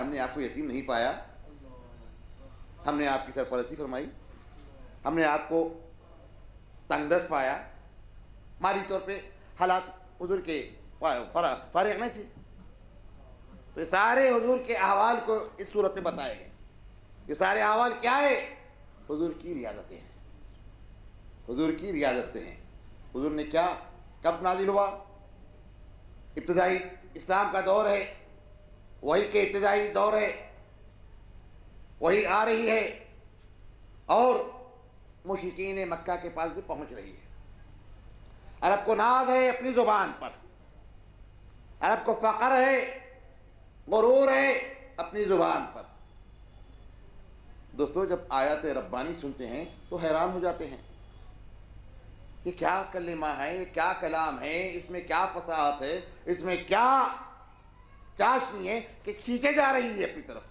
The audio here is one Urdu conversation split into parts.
ہم نے آپ کو یتیم نہیں پایا، ہم نے آپ کی سرپرستی فرمائی، ہم نے آپ کو تنگ دست پایا، مالی طور پہ حالات حضور کے فارغ نہیں تھے. تو یہ سارے حضور کے احوال کو اس صورت میں بتائے گئے. یہ سارے احوال کیا ہے؟ حضور کی ریاضتیں ہیں، حضور کی ریاضتیں ہیں. حضور نے کیا، کب نازل ہوا؟ ابتدائی اسلام کا دور ہے، وہی کے ابتدائی دور ہے، وہی آ رہی ہے اور مشرکین مکہ کے پاس بھی پہنچ رہی ہے. عرب کو ناز ہے اپنی زبان پر، عرب کو فخر ہے، غرور ہے اپنی زبان پر. دوستو جب آیات ربانی سنتے ہیں تو حیران ہو جاتے ہیں کہ کیا کلمہ ہے، یہ کیا کلام ہے، اس میں کیا فصاحت ہے، اس میں کیا چاشنی ہے کہ کھینچے جا رہی ہے اپنی طرف.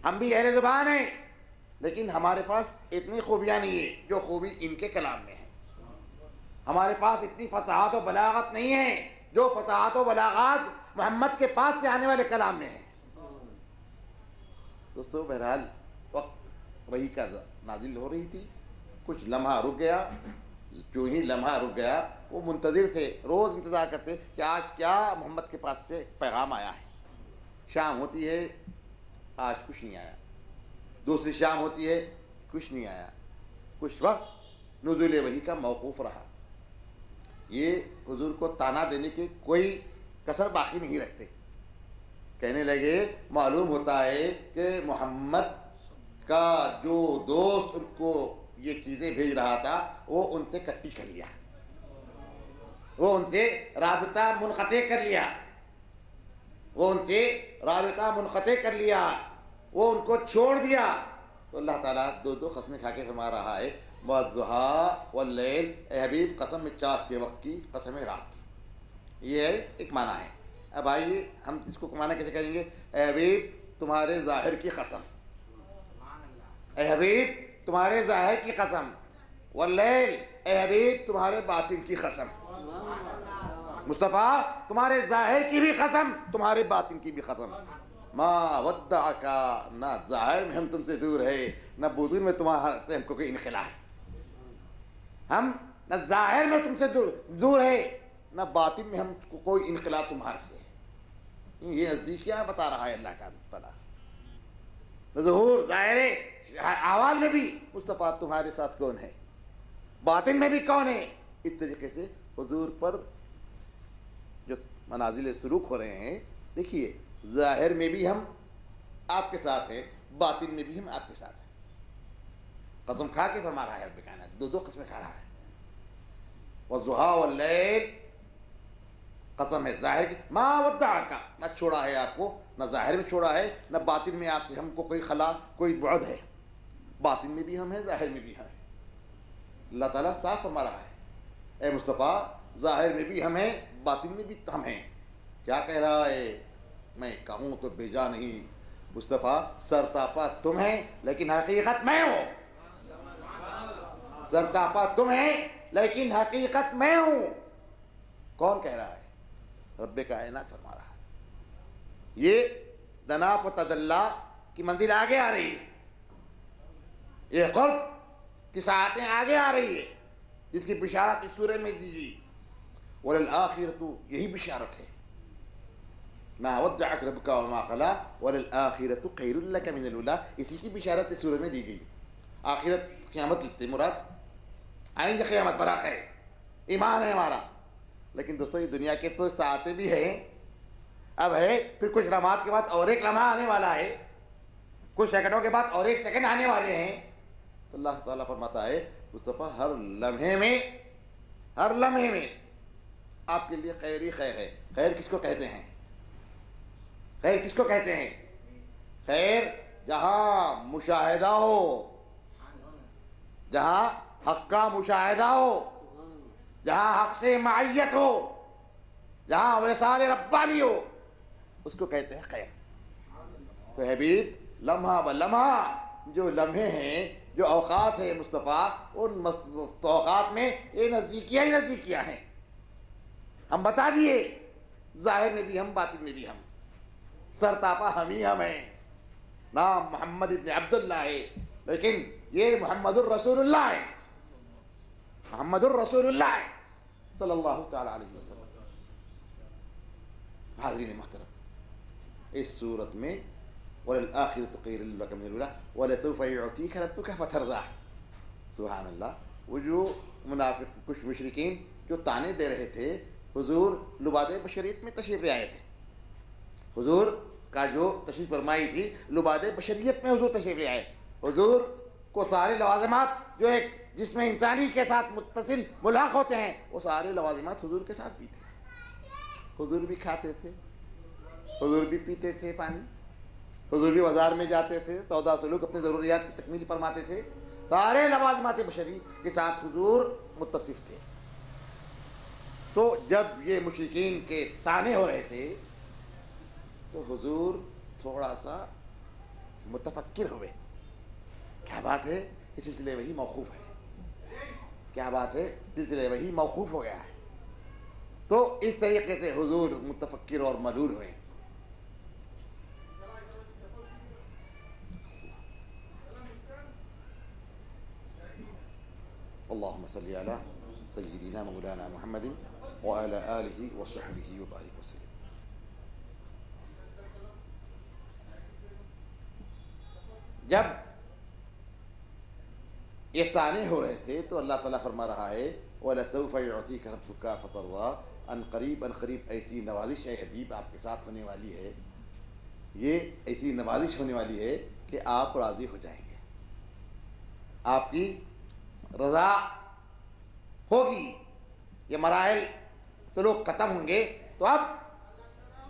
ہم بھی اہل زبان ہیں لیکن ہمارے پاس اتنی خوبیاں نہیں ہے جو خوبی ان کے کلام میں ہے. ہمارے پاس اتنی فصاحت و بلاغت نہیں ہے جو فصاحت و بلاغت محمد کے پاس سے آنے والے کلام میں ہے. دوستو بہرحال وقت وحی کا نازل ہو رہی تھی، کچھ لمحہ رک گیا. جو ہی لمحہ رک گیا وہ منتظر تھے، روز انتظار کرتے کہ آج کیا محمد کے پاس سے پیغام آیا ہے. شام ہوتی ہے، آج کچھ نہیں آیا. دوسری شام ہوتی ہے، کچھ نہیں آیا. کچھ وقت نزول وحی کا موقوف رہا. یہ حضور کو تانا دینے کے کوئی کسر باقی نہیں رکھتے. کہنے لگے معلوم ہوتا ہے کہ محمد کا جو دوست ان کو یہ چیزیں بھیج رہا تھا وہ ان سے کٹی کر لیا، وہ ان سے رابطہ منقطع کر لیا، وہ ان سے رابطہ منقطع کر لیا، وہ ان کو چھوڑ دیا. تو اللہ تعالیٰ دو قسمیں کھا کے فرما رہا ہے والضحیٰ واللیل، اے حبیب قسم میں چاش کے وقت کی، قسم ہے رات کی. یہ ہے ایک معنی ہے. اب آئیے ہم اس کو معنی کیسے کہیں گے؟ اے حبیب تمہارے ظاہر کی قسم، اے حبیب تمہارے ظاہر کی قسم، واللیل اے حبیب تمہارے باطن کی قسم. مصطفیٰ تمہارے ظاہر کی بھی قسم، تمہارے باطن کی بھی قسم. ما ودعک، نہ ظاہر میں ہم تم سے دور ہے، نہ باطن میں تمہارے سے ہم کو کوئی انخلا ہے. ہم نہ ظاہر میں تم سے دور ہے، نہ باطن میں ہم کو کوئی انخلا تمہارے سے ہے. یہ نزدیکیاں بتا رہا ہے اللہ کا تعالیٰ. ظہور ظاہر احوال میں بھی مصطفیٰ تمہارے ساتھ کون ہے، باطن میں بھی کون ہے. اس طریقے سے حضور پر جو منازل سلوک ہو رہے ہیں، دیکھیے ظاہر میں بھی ہم آپ کے ساتھ ہیں، باطن میں بھی ہم آپ کے ساتھ ہیں. قسم کھا کے فرما رہا ہے رب کائنات، دو قسمیں کھا رہا ہے. والضحیٰ واللیل، قسم ہے ظاہر کی، ما ودعک، نہ چھوڑا ہے آپ کو، نہ ظاہر میں چھوڑا ہے، نہ باطن میں آپ سے ہم کو کوئی خلا کوئی بعد ہے. باطن میں بھی ہم ہیں، ظاہر میں بھی ہم ہیں. اللہ تعالیٰ صاف فرما رہا ہے اے مصطفیٰ ظاہر میں بھی ہم ہیں، باطن میں بھی ہم ہیں. کیا کہہ رہا ہے؟ میں کہوں تو بیجا نہیں مصطفیٰ، سرتاپا تم ہیں لیکن حقیقت میں ہوں. سرتاپا تم ہیں لیکن حقیقت میں ہوں. کون کہہ رہا ہے؟ رب کائنات فرما رہا ہے. یہ دناف و تدلا کی منزل آگے آ رہی ہے، یہ قرب کی ساعتیں آگے آ رہی ہے، جس کی بشارت اس سورہ میں دیجیے. وللآخرۃ، یہی بشارت ہے. ما ودعک ربک وما قلی وللآخرۃ خیر لک من الاولی، اسی کی بشارت اس سورہ میں دی گئی. آخرت قیامت سے مراد آئیں گے، قیامت برحق ہے، ایمان ہے ہمارا. لیکن دوستو یہ دنیا کے تو ساعتیں بھی ہیں، اب ہے پھر کچھ لمحات کے بعد اور ایک لمحہ آنے والا ہے، کچھ سیکنڈوں کے بعد اور ایک سیکنڈ آنے والے ہیں. تو اللہ تعالیٰ فرماتا ہے مصطفیٰ ہر لمحے میں آپ کے لیے خیر ہی خیر ہے. خیر کس کو کہتے ہیں؟ خیر کس کو کہتے ہیں؟ خیر جہاں مشاہدہ ہو، جہاں حق کا مشاہدہ ہو، جہاں حق سے معیت ہو، جہاں وصال ربانی ہو، اس کو کہتے ہیں خیر. تو حبیب لمحہ بلمحہ جو لمحے ہیں، جو اوقات ہیں مصطفیٰ، ان اوقات میں یہ نزدیکیاں ہی نزدیکیاں ہیں. ہم بتا دیے ظاہر میں بھی ہم، باطن میں بھی ہم. سرتاپا ہم ہی ہم ہیں. نام محمد ابن عبداللہ ہے لیکن یہ محمد الرسول اللہ ہے. محمد الرسول اللہ ہے صلی اللہ تعالی علیہ وسلم. حاضرین محترم، اس صورت میں وَلَلْآخِرَةُ خَيْرٌ لَكَ مِنَ الْأُولَىٰ وَلَسَوْفَ يُعْطِيكَ رَبُّكَ فَتَرْضَىٰ. سبحان اللہ. وہ جو منافق کچھ مشرکین جو تانے دے رہے تھے، حضور لباد بشریت میں تشریف لے آئے تھے. حضور کا جو تشریف فرمائی تھی لباد بشریت میں حضور تشریف لے آئے. حضور کو سارے لوازمات جو ایک جس میں انسانی کے ساتھ متصل ملحق ہوتے ہیں، وہ سارے لوازمات حضور کے ساتھ بھی تھے. حضور بھی کھاتے تھے، حضور بھی پیتے تھے پانی، حضور بھی بازار میں جاتے تھے، سودا سلوک اپنی ضروریات کی تکمیل فرماتے تھے. سارے لوازمات بشری کے ساتھ حضور متصف تھے. تو جب یہ مشرکین کے طعنے ہو رہے تھے تو حضور تھوڑا سا متفکر ہوئے. کیا بات ہے کہ سلسلے وہی موقوف ہے، کیا بات ہے سلسلے وہی موقوف ہو گیا ہے. تو اس طریقے سے حضور متفکر اور ملول ہوئے. اللہم صلی علی سیدنا مولانا محمد وعلی آلہ وصحبہ وبارک وسلم. جب یہ طعنے ہو رہے تھے تو اللہ تعالیٰ فرما رہا ہے وَلَسَوْفَ يُعْطِيكَ رَبُّكَ فَتَرْضَىٰ. ان قریب ایسی نوازش ہے حبیب آپ کے ساتھ ہونے والی ہے، یہ ایسی نوازش ہونے والی ہے کہ آپ راضی ہو جائیں گے، آپ کی رضا ہوگی. یہ مراحل سلوک ختم ہوں گے تو اب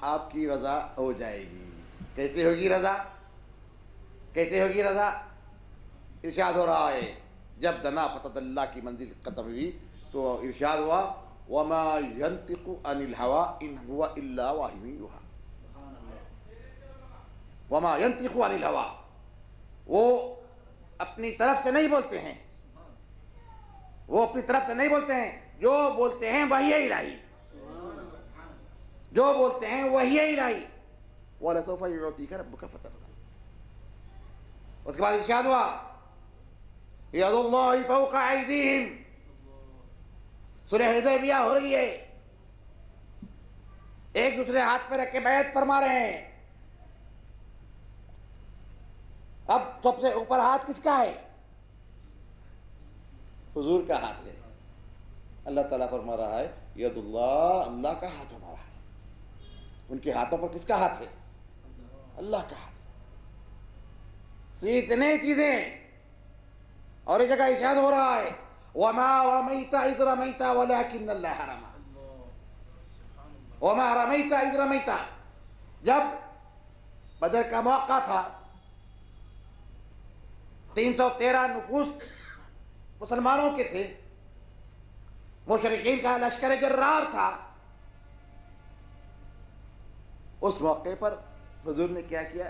آپ کی رضا ہو جائے گی. کیسے ہوگی رضا؟ کیسے ہوگی رضا؟ ارشاد ہو رہا ہے جب دنا فتح اللہ کی منزل ختم ہوئی تو ارشاد ہوا وَمَا يَنْطِقُ عَنِ الْهَوَىٰ إِنْ هُوَ إِلَّا وَحْيٌ يُوحَىٰ. وَمَا يَنْطِقُ عَنِ الْهَوَىٰ، وہ اپنی طرف سے نہیں بولتے ہیں، وہ اپنی طرف سے نہیں بولتے ہیں، جو بولتے ہیں وحی الہی، جو بولتے ہیں وحی الہی. وَلَسَوْفَ يُعْطِيكَ رَبُّكَ فَتَرْضَىٰ. اس کے بعد ارشاد ہوا یَدُ اللَّهِ فَوْقَ أَيْدِيهِمْ. صلح حدیبیہ ہو رہی ہے، ایک دوسرے ہاتھ پہ رکھ کے بیعت فرما رہے ہیں. اب سب سے اوپر ہاتھ کس کا ہے؟ حضور کا ہاتھ ہے. اللہ تعالیٰ فرما رہا ہے ید اللہ، اللہ کا ہاتھ ہمارا ہے. ان کے ہاتھوں پر کس کا ہاتھ ہے؟ اللہ کا ہاتھ ہے. سو اتنے چیزیں. اور ایک جگہ ارشاد ہو رہا ہے وَمَا رَمَيْتَ إِذْ رَمَيْتَ وَلَكِنَّ اللَّهَ رَمَىٰ. وَمَا رَمَيْتَ إِذْ رَمَيْتَ. جب بدر کا موقع تھا، 313 نفوس مسلمانوں کے تھے، مشرکین کا لشکر جرار تھا. اس موقع پر حضور نے کیا کیا؟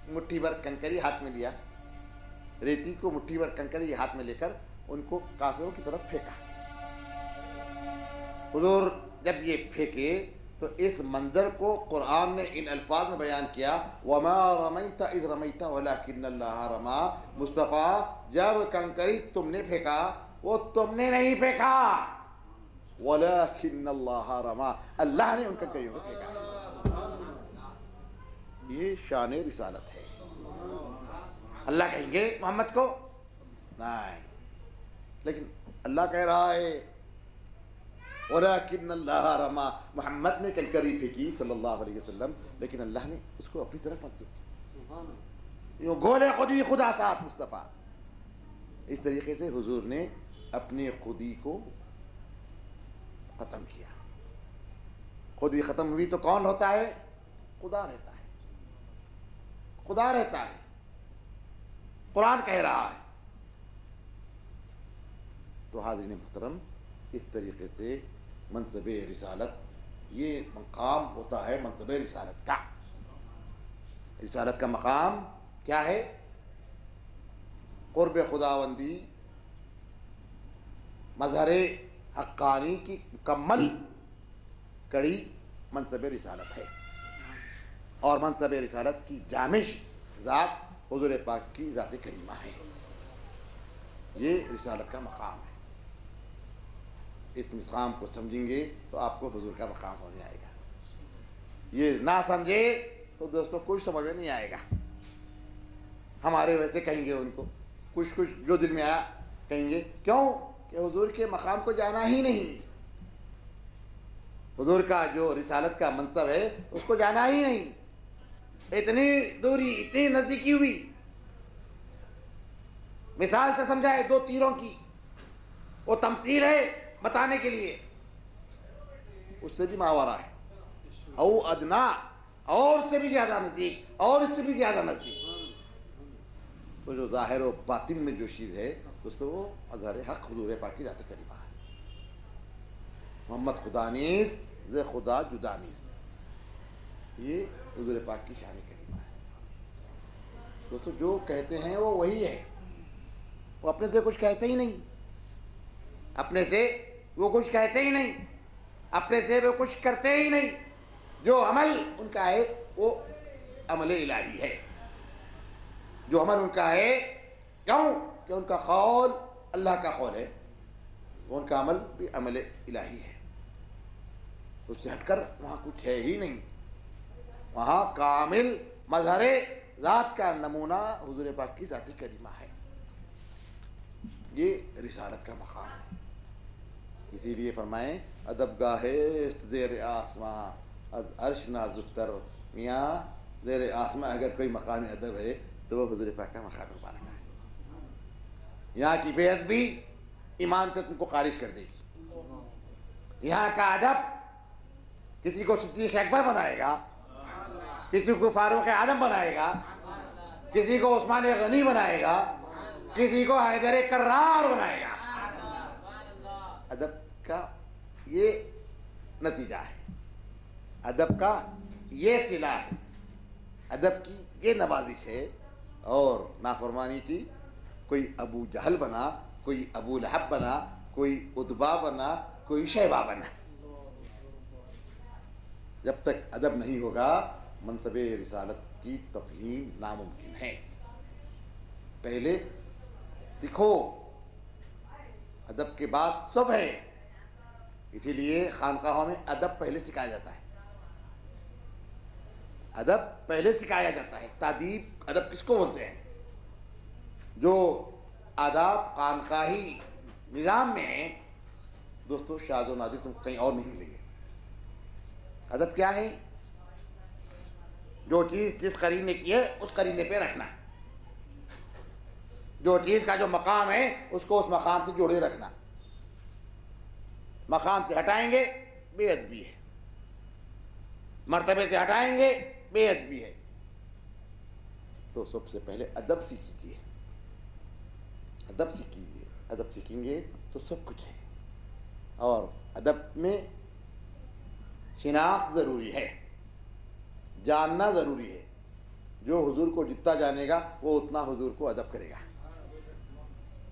مٹھی بھر کنکری ہاتھ میں لیا، ریتی کو مٹھی بھر کنکری ہاتھ میں لے کر ان کو کافروں کی طرف پھینکا. حضور جب یہ پھینکے تو اس منظر کو قرآن نے ان الفاظ میں بیان کیا وَمَا رَمَيْتَ إِذْ رَمَيْتَ وَلَكِنَّ اللَّهَ رَمَىٰ. مصطفیٰ جب کنکری تم نے پھینکا وہ تم نے نہیں پھینکا، وَلَكِنَّ اللَّهَ رَمَىٰ، اللہ نے ان کنکریوں کو پھینکا. یہ شان رسالت ہے. اللہ کہیں گے محمد کو؟ نہیں، لیکن اللہ کہہ رہا ہے وَلَكِنَّ اللَّهَ رَمَىٰ. محمد نے کنکری پھینکی صلی اللہ علیہ وسلم، لیکن اللہ نے اس کو اپنی طرف منسوب کیا. یہ گولے خودی خدا ساتھ مصطفیٰ. اس طریقے سے حضور نے اپنی خودی کو ختم کیا. خودی ختم ہوئی تو کون ہوتا ہے؟ خدا رہتا ہے، خدا رہتا ہے. قرآن کہہ رہا ہے. تو حاضرین محترم، اس طریقے سے منصب رسالت، یہ مقام ہوتا ہے منصب رسالت کا. رسالت کا مقام کیا ہے؟ قرب خداوندی، مظہر حقانی کی مکمل کڑی منصب رسالت ہے. اور منصب رسالت کی جامش ذات حضور پاک کی ذات کریمہ ہے. یہ رسالت کا مقام ہے. اس مقام کو سمجھیں گے تو آپ کو حضور کا مقام سمجھ میں آئے گا. یہ نہ سمجھے تو دوستوں کچھ سمجھ میں نہیں آئے گا. ہمارے ویسے کہیں گے ان کو کچھ جو دل میں آیا کہیں گے. کیوں کہ حضور کے مقام کو جانا ہی نہیں. حضور کا جو رسالت کا منصب ہے اس کو جانا ہی نہیں. اتنی دوری اتنی نزدیکی ہوئی. مثال سے سمجھائے 2 تیروں کی وہ تمثیل ہے بتانے کے لیے. اس سے بھی ماورا ہے او ادنا اور اس سے بھی زیادہ نزدیک اور اس سے بھی زیادہ نزدیک. تو جو ظاہر و باطن میں جو چیز ہے دوستو وہ اظہار حق حضور پاک کی ذات کریمہ ہے. محمد خدا نیست ز خدا جدا نیست. یہ حضور پاک کی شان کریمہ ہے. دوستو جو کہتے ہیں وہ وہی ہے. وہ اپنے سے کچھ کہتے ہی نہیں. اپنے سے وہ کچھ کہتے ہی نہیں. اپنے سے وہ کچھ کرتے ہی نہیں. جو عمل ان کا ہے وہ عمل الہی ہے. جو عمل ان کا ہے کیوں کہ ان کا قول اللہ کا قول ہے. ان کا عمل بھی عمل الہی ہے. اس سے ہٹ کر وہاں کچھ ہے ہی نہیں. وہاں کامل مظہر ذات کا نمونہ حضور پاک کی ذات کریمہ ہے. یہ رسالت کا مقام ہے. اسی لیے فرمائیں ادب گاہ است زیر آسماں از عرش نازک تر. میاں زیر آسماں اگر کوئی مقام ادب ہے تو وہ حضور پاک کا مقام مبارک ہے. یہاں کی بے ادبی ایمان سے تم کو خارج کر دے گی. یہاں کا ادب کسی کو صدیق اکبر بنائے گا, کسی کو فاروق اعظم بنائے گا, کسی کو عثمان غنی بنائے گا, کسی کو حیدر کرار بنائے گا. ادب کا یہ نتیجہ ہے. ادب کا یہ صلہ ہے. ادب کی یہ نوازش ہے. اور نافرمانی کی کوئی ابو جہل بنا, کوئی ابو لہب بنا, کوئی ادبا بنا, کوئی شیبہ بنا. جب تک ادب نہیں ہوگا منصب رسالت کی تفہیم ناممکن ہے. پہلے دیکھو ادب کے بعد سب ہے. اسی لیے خانقاہوں میں ادب پہلے سکھایا جاتا ہے. ادب پہلے سکھایا جاتا ہے. تادیب ادب کس کو بولتے ہیں؟ جو آداب خانقاہی نظام میں ہیں دوستو شاذ و نادر تم کو کہیں اور نہیں ملیں گے. ادب کیا ہے؟ جو چیز جس قرینے کی ہے اس قرینے پہ رکھنا. جو چیز کا جو مقام ہے اس کو اس مقام سے جوڑے رکھنا. مقام سے ہٹائیں گے بے ادبی ہے. مرتبے سے ہٹائیں گے بے ادبی ہے. تو سب سے پہلے ادب سیکھیے. ادب سیکھیے. ادب سیکھیں گے تو سب کچھ ہے. اور ادب میں شناخت ضروری ہے, جاننا ضروری ہے. جو حضور کو جتنا جانے گا وہ اتنا حضور کو ادب کرے گا.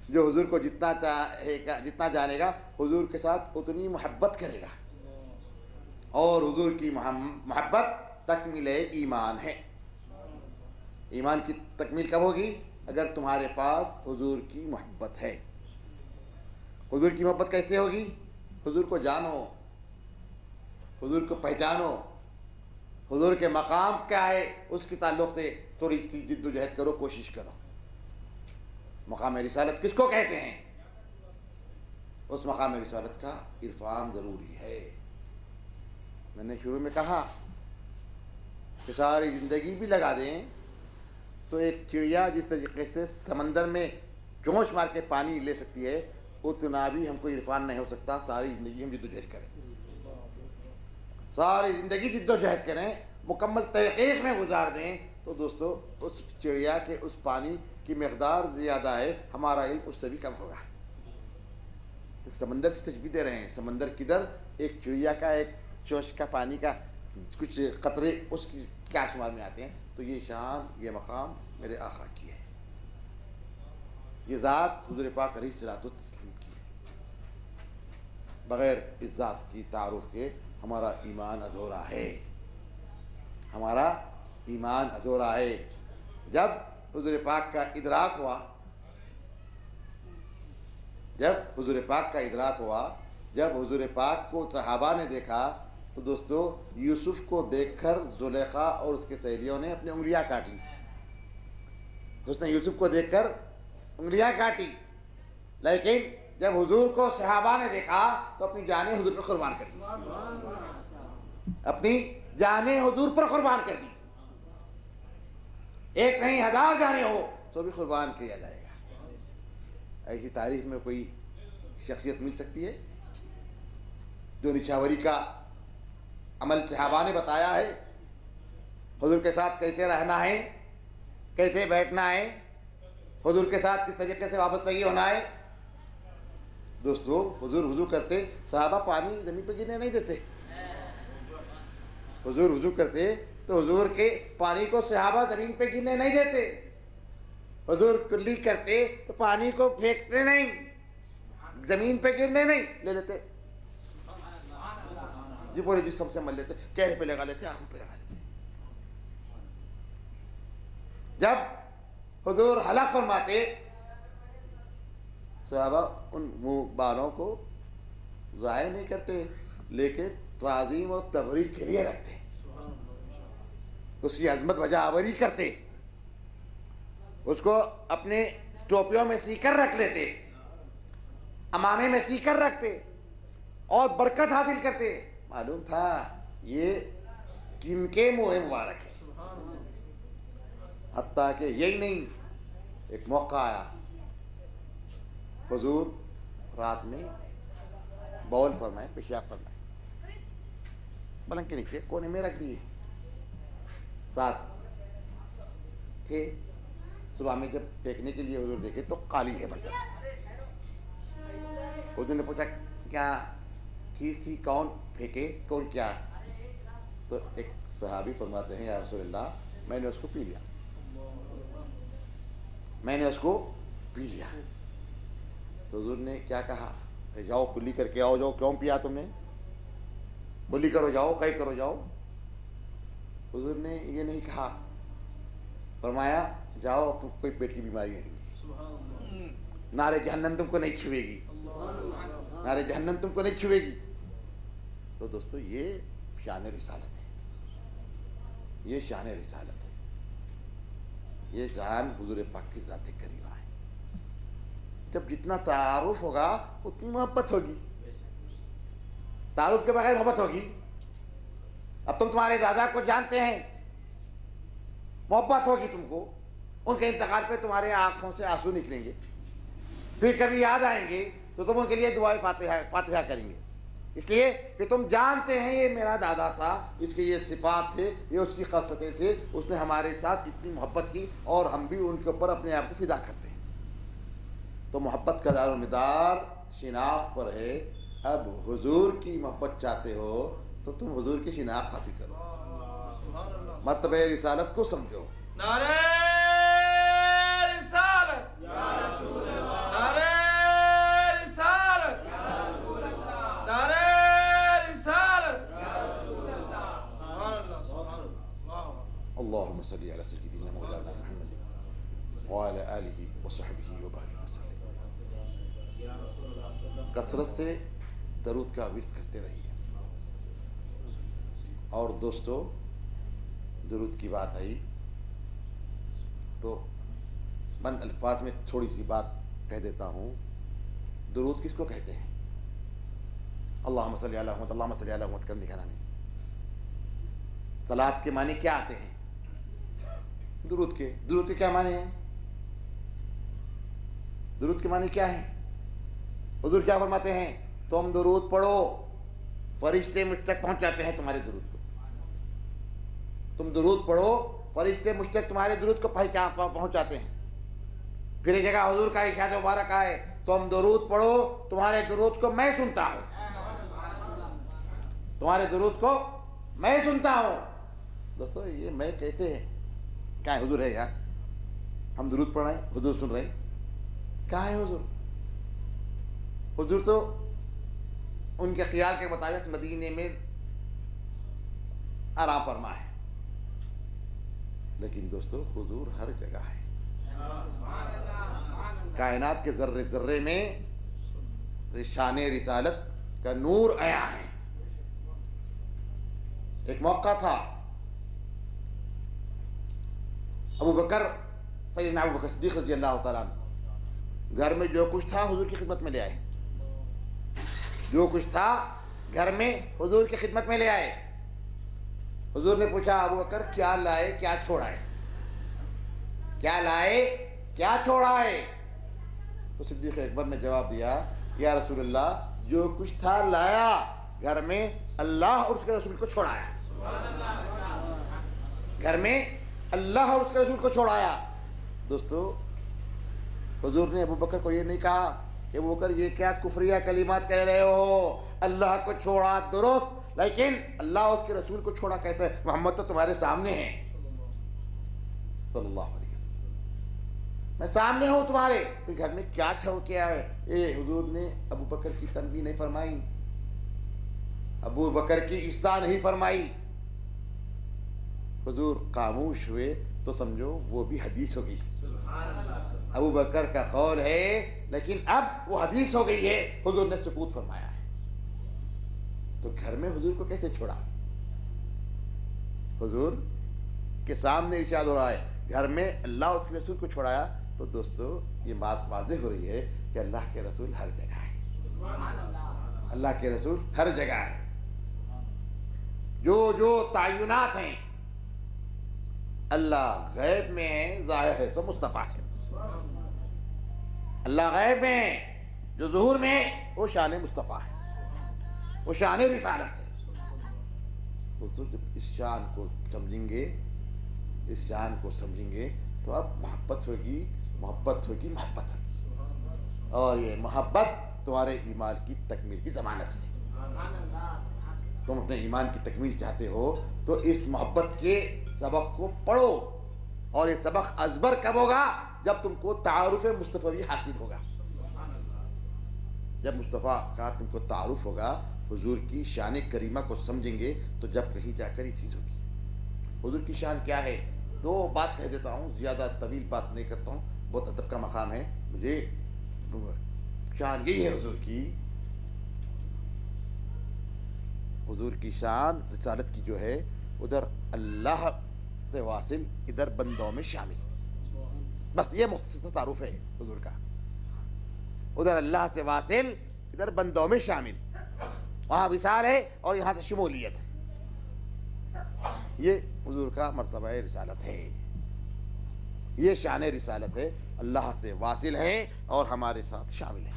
جو حضور کو جتنا چاہے گا جتنا جانے گا حضور کے ساتھ اتنی محبت کرے گا. اور حضور کی محبت تکمیل ایمان ہے. ایمان کی تکمیل کب ہوگی؟ اگر تمہارے پاس حضور کی محبت ہے. حضور کی محبت کیسے ہوگی؟ حضور کو جانو, حضور کو پہچانو, حضور کے مقام کیا ہے اس کے تعلق سے تھوڑی سی جد و جہد کرو, کوشش کرو. مقام رسالت کس کو کہتے ہیں؟ اس مقام رسالت کا عرفان ضروری ہے. میں نے شروع میں کہا کہ ساری زندگی بھی لگا دیں تو ایک چڑیا جس طریقے سے سمندر میں چونچ مار کے پانی لے سکتی ہے اتنا بھی ہم کو عرفان نہیں ہو سکتا. ساری زندگی ہم جد و جہد کریں, ساری زندگی جد و جہد کریں, مکمل تحقیق میں گزار دیں تو دوستو اس چڑیا کے اس پانی کی مقدار زیادہ ہے, ہمارا علم اس سے بھی کم ہوگا. سمندر سے تشبیہ دے رہے ہیں. سمندر کدھر؟ ایک چڑیا کا ایک چوش کا پانی کا کچھ قطرے اس کی کیا شمار میں آتے ہیں. تو یہ شان یہ مقام میرے آقا کی ہے. یہ ذات حضور پاک علیہ الصلوۃ والتسلیم کی ہے. بغیر اس ذات کی تعارف کے ہمارا ایمان ادھورا ہے. ہمارا ایمان ادھورا ہے. جب حضور پاک کا ادراک ہوا، جب حضور پاک کا ادراک ہوا، جب حضور پاک کو صحابہ نے دیکھا تو دوستو یوسف کو دیکھ کر زلیخا اور اس کے سہیلیوں نے اپنی انگلیاں کاٹ لی. اس نے یوسف کو دیکھ کر انگلیاں کاٹی، لیکن جب حضور کو صحابہ نے دیکھا تو اپنی جانیں حضور پر قربان کر دی. اپنی جانیں حضور پر قربان کر دی. ایک نہیں 1000 جانیں ہو تو بھی قربان کیا جائے گا. ایسی تاریخ میں کوئی شخصیت مل سکتی ہے جو نچھاوری کا عمل صحابہ نے بتایا ہے؟ حضور کے ساتھ کیسے رہنا ہے، کیسے بیٹھنا ہے، حضور کے ساتھ کس طریقے سے وابستگی ہونا ہے. دوستو حضور وضو کرتے، صحابہ پانی زمین پہ گرنے نہیں دیتے. حضور وضو کرتے تو حضور کے پانی کو صحابہ زمین پہ گرنے نہیں دیتے. حضور کلی کرتے تو پانی کو پھینکتے نہیں، زمین پہ گرنے نہیں لے لیتے، جی پورے جسم سے مل لیتے، چہرے پہ لگا لیتے، آنکھوں پہ لگا لیتے. جب حضور حلق فرماتے صحابہ ان منہ بالوں کو ضائع نہیں کرتے، لیکن تعظیم اور تبریک کے لیے رکھتے، اس کی عظمت وجہ آوری کرتے، اس کو اپنے ٹوپیوں میں سی کر رکھ لیتے، امامے میں سی کر رکھتے اور برکت حاصل کرتے. معلوم تھا یہ کن کے منہ مبارک ہے. حتیٰ کہ یہی نہیں، ایک موقع آیا حضور رات میں بول فرمائے، پیشاب فرمائے، پلنگ کے نیچے کونے میں رکھ دیے. ساتھ تھے. صبح میں جب پھینکنے کے لیے حضور دیکھے تو کالی ہے برتن. حضور نے پوچھا کیا چیز تھی، کون پھینکے، کون کیا؟ تو ایک صحابی فرماتے ہیں یا رسول اللہ میں نے اس کو پی لیا، میں نے اس کو پی لیا. تو حضور نے کیا کہا؟ جاؤ کلی کر کے آؤ. جاؤ. کیوں پیا تم نے؟ کلی کرو جاؤ، قے کرو جاؤ. حضور نے یہ نہیں کہا، فرمایا جاؤ تم کو کوئی پیٹ کی بیماری نہیں گی، نارے جہنم تم کو نہیں چھوے گی، نارے جہنم تم کو نہیں چھوے گی. تو دوستو یہ شان رسالت ہے، یہ شان رسالت ہے، یہ شان حضور پاک کی ذات کریمہ ہے. جب جتنا تعارف ہوگا اتنی محبت ہوگی. تعارف کے بغیر محبت ہوگی؟ اب تم تمہارے دادا کو جانتے ہیں، محبت ہوگی تم کو. ان کے انتقال پہ تمہارے آنکھوں سے آنسو نکلیں گے، پھر کبھی یاد آئیں گے تو تم ان کے لیے دعائے فاتحہ کریں گے، اس لیے کہ تم جانتے ہیں یہ میرا دادا تھا، اس کے یہ صفات تھے، یہ اس کی خصلتیں تھے، اس نے ہمارے ساتھ اتنی محبت کی اور ہم بھی ان کے اوپر اپنے آپ کو فدا کرتے ہیں. تو محبت کا دار و مدار شناخت پر ہے. اب حضور کی محبت چاہتے ہو تو تم حضور کی شناخت حاصل کرو، مرتبہ رسالت کو سمجھو. نعرہ رسالت یا رسول اللہ، نعرہ رسالت یا رسول اللہ، نعرہ رسالت یا رسول اللہ. سبحان اللہ، سبحان اللہ. اللهم صل على سيدنا مولانا محمد وعلى آلہ وصحبہ وبارک وسلم. کثرت سے درود کا ورد کرتے رہیے. اور دوستو درود کی بات آئی تو بند الفاظ میں تھوڑی سی بات کہہ دیتا ہوں. درود کس کو کہتے ہیں؟ اللہم صلی علی محمد، اللہم صلی علی محمد کرنے کا نام ہے. صلاۃ کے معنی کیا آتے ہیں؟ درود کے کیا معنی ہیں؟ درود کے معنی کیا ہے؟ حضور کیا فرماتے ہیں؟ تم درود پڑھو، فرشتے مجھ تک پہنچاتے ہیں تمہارے درود کو. تم درود پڑھو، فرشتے مجھ تک تمہارے درود کو پہنچاتے ہیں. پھر ایک جگہ حضور کا ارشاد مبارک ہے، تم درود پڑھو، تمہارے درود کو میں سنتا ہوں، تمہارے درود کو میں سنتا ہوں. دوستو یہ میں کیسے ہے؟ کیا ہے؟ حضور ہے یار، ہم درود پڑھ رہے ہیں، حضور سن رہے ہیں. کہاں ہے حضور؟ حضور تو ان کے خیال کے مطابق مدینے میں آرام فرما ہے. لیکن دوستو حضور ہر جگہ ہے. کائنات کے ذرے ذرے میں شان رسالت کا نور آیا ہے. ایک موقع تھا ابو بکر سیدنا ابو بکر صدیق رضی اللہ تعالیٰ عنہ گھر میں جو کچھ تھا حضور کی خدمت میں لے آئے. جو کچھ تھا گھر میں حضور کی خدمت میں لے آئے. حضور نے پوچھا ابو بکر کیا لائے کیا چھوڑائے, کیا لائے کیا چھوڑائے؟ تو صدیق اکبر نے جواب دیا یا رسول اللہ جو کچھ تھا لایا, گھر میں اللہ اور اس کے رسول کو چھوڑایا. گھر میں اللہ اور اس کے رسول کو چھوڑایا. دوستو حضور نے ابو بکر کو یہ نہیں کہا کہ ابو بکر یہ کیا کفریہ کلمات کہہ رہے ہو, اللہ کو چھوڑا درست, لیکن اللہ اور اس کے رسول کو چھوڑا کیسے؟ محمد تو تمہارے سامنے ہے صلی اللہ علیہ وسلم, میں سامنے ہوں تمہارے, تو گھر میں کیا چھوڑ کے آئے؟ حضور نے ابو بکر کی تنبیہ نہیں فرمائی, ابو بکر کی اصلاح نہیں فرمائی. حضور خاموش ہوئے تو سمجھو وہ بھی حدیث ہو گئی. ابو بکر کا قول ہے لیکن اب وہ حدیث ہو گئی ہے, حضور نے سکوت فرمایا ہے. تو گھر میں حضور کو کیسے چھوڑا؟ حضور کے سامنے ارشاد ہو رہا ہے گھر میں اللہ اور اس کے رسول کو چھوڑایا. تو دوستو یہ بات واضح ہو رہی ہے کہ اللہ کے رسول ہر جگہ ہے. اللہ کے رسول ہر جگہ ہے. جو تعینات ہیں اللہ غیب میں ہے, ظاہر ہے تو مصطفیٰ ہے. اللہ غیب میں ہے, جو ظہور میں ہے وہ شان مصطفیٰ ہے, وہ شان رسالت ہے. دوستو جب اس شان کو سمجھیں گے, اس شان کو سمجھیں گے تو اب محبت ہوگی, محبت ہوگی, محبت ہوگی. اور یہ محبت تمہارے ایمان کی تکمیل کی ضمانت ہے. تم اپنے ایمان کی تکمیل چاہتے ہو تو اس محبت کے سبق کو پڑھو. اور یہ سبق ازبر کب ہوگا؟ جب تم کو تعارف مصطفی حاصل ہوگا. جب مصطفیٰ کا تم کو تعارف ہوگا, حضور کی شان کریمہ کو سمجھیں گے تو جب کہیں جا کر یہ چیز ہوگی. حضور کی شان کیا ہے؟ دو بات کہہ دیتا ہوں, زیادہ طویل بات نہیں کرتا ہوں, بہت ادب کا مقام ہے مجھے. شان یہی ہے حضور کی, حضور کی شان رسالت کی جو ہے ادھر اللہ سے واصل, ادھر بندوں میں شامل. بس یہ مختصر تعارف ہے حضور کا. ادھر اللہ سے واصل, ادھر بندوں میں شامل. وہاں وصال ہے اور یہاں سے شمولیت ہے. یہ حضور کا مرتبہ رسالت ہے, یہ شان رسالت ہے. اللہ سے واصل ہے اور ہمارے ساتھ شامل ہے.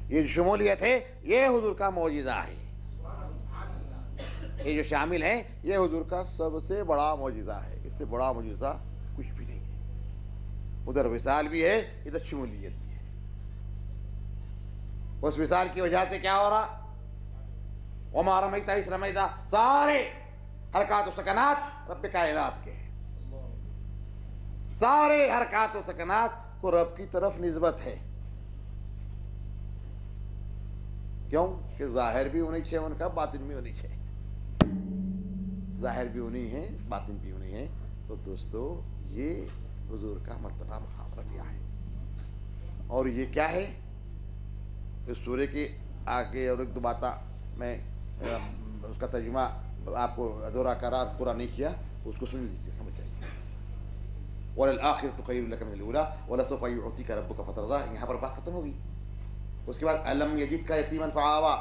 یہ جو شمولیت ہے یہ حضور کا معجزہ ہے. یہ جو شامل ہے یہ حضور کا سب سے بڑا معجزہ ہے. اس سے بڑا معجزہ کچھ بھی نہیں ہے. ادھر وصال بھی ہے, ادھر شمولیت بھی ہے. اس وصال کی وجہ سے کیا ہو رہا؟ وما رمیت اذ رمیت, سارے حرکات و سکنات رب کائنات کے ہیں. سارے حرکات و سکنات کو رب کی طرف نسبت ہے. کیوں کہ ظاہر بھی ہونی چاہیے ان کا, باطن بھی ہونی چاہیے. ظاہر بھی ہونی ہے, باطن بھی ہونی ہے. تو دوستو یہ حضور کا مرتبہ مقام رفیع ہے. اور یہ کیا ہے؟ اس سورے کے آگے اور ایک دو باتیں میں اس کا ترجمہ آپ کو ادھورا قرار پورا نہیں کیا, اس کو سن لیجیے, سمجھ جائیے. وَلَلْآخِرَةُ خَيْرٌ لَكَ مِنَ الْأُولَىٰ وَلَسَوْفَ يُعْطِيكَ رَبُّكَ فَتَرْضَىٰ. یہاں پر بات ختم ہوگی. اس کے بعد أَلَمْ يَجِدْكَ يَتِيمًا فَآوَىٰ.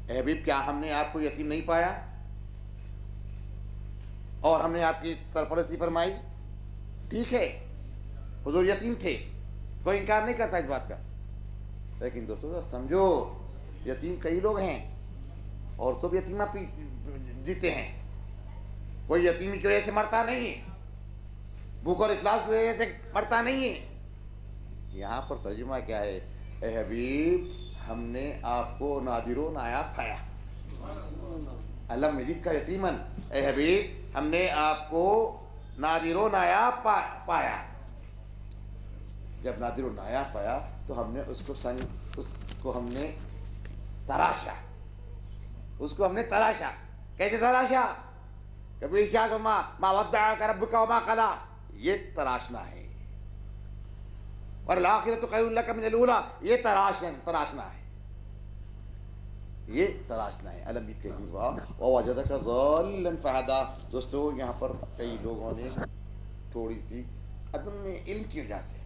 اے حبیب کیا ہم نے آپ کو یتیم نہیں پایا اور ہم نے آپ کی سرپرستی فرمائی؟ ٹھیک ہے حضور یتیم تھے, کوئی انکار نہیں کرتا اس بات کا, لیکن دوستو سمجھو یتیم کئی لوگ ہیں اور سب یتیمہ جیتے ہیں. کوئی یتیمی کی وجہ سے مرتا نہیں ہے, بھوک اور افلاس کی وجہ سے مرتا نہیں ہے. یہاں پر ترجمہ کیا ہے؟ اے حبیب ہم نے آپ کو نادر و نایاب پایا. علم یجدک یتیمن, اے حبیب ہم نے آپ کو نادر و نایاب پایا. جب نادر و نایاب پایا تو ہم نے اس کو ہم نے تراشا. اس کو ہم نے تراشا. کیسے تراشا؟ کبھی شاہ ما ودعک ربک وما قلی، یہ تراشنا ہے. اور الآخرۃ خیر لک من الاولی، یہ تراشنا ہے، یہ تراشنا ہے. علم بیت کہتی ہیں ووجدک ضالا فہدی. دوستو یہاں پر کئی لوگوں نے تھوڑی سی عدم علم کی وجہ سے،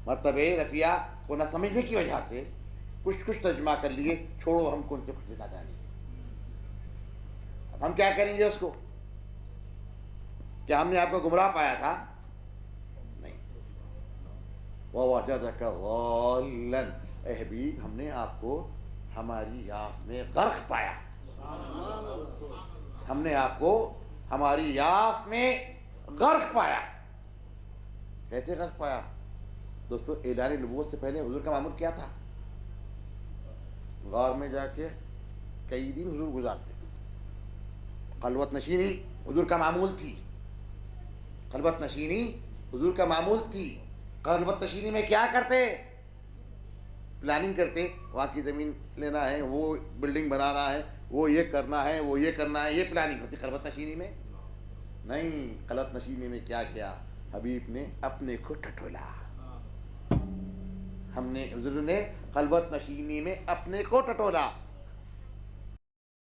مرتبہ رفیع کو نہ سمجھنے کی وجہ سے کچھ ترجمہ کر لیے. چھوڑو، ہم کو ان سے کچھ لینا دینا نہیں. اب ہم کیا کریں گے اس کو؟ کیا ہم نے آپ کو گمراہ پایا تھا؟ نہیں. ووجدک ضالا، اے حبیب ہم نے آپ کو ہماری یافت میں غرق پایا. ہم نے آپ کو ہماری یافت میں غرق پایا. کیسے غرق پایا؟ دوستو اعلان نبوت سے پہلے حضور کا معمول کیا تھا؟ غار میں جا کے کئی دن حضور گزارتے. خلوت نشینی حضور کا معمول تھی. خلوت نشینی حضور کا معمول تھی. خلوت نشینی میں کیا کرتے؟ پلاننگ کرتے. وہاں کی زمین لینا ہے، وہ بلڈنگ بنانا ہے، وہ یہ کرنا ہے، وہ یہ کرنا ہے، یہ پلاننگ ہوتی. خلوت نشینی میں نہیں. خلوت نشینی میں کیا کیا؟ حبیب نے اپنے کو ٹٹولا. ہم نے حضور نے خلوت نشینی میں اپنے کو ٹٹولا.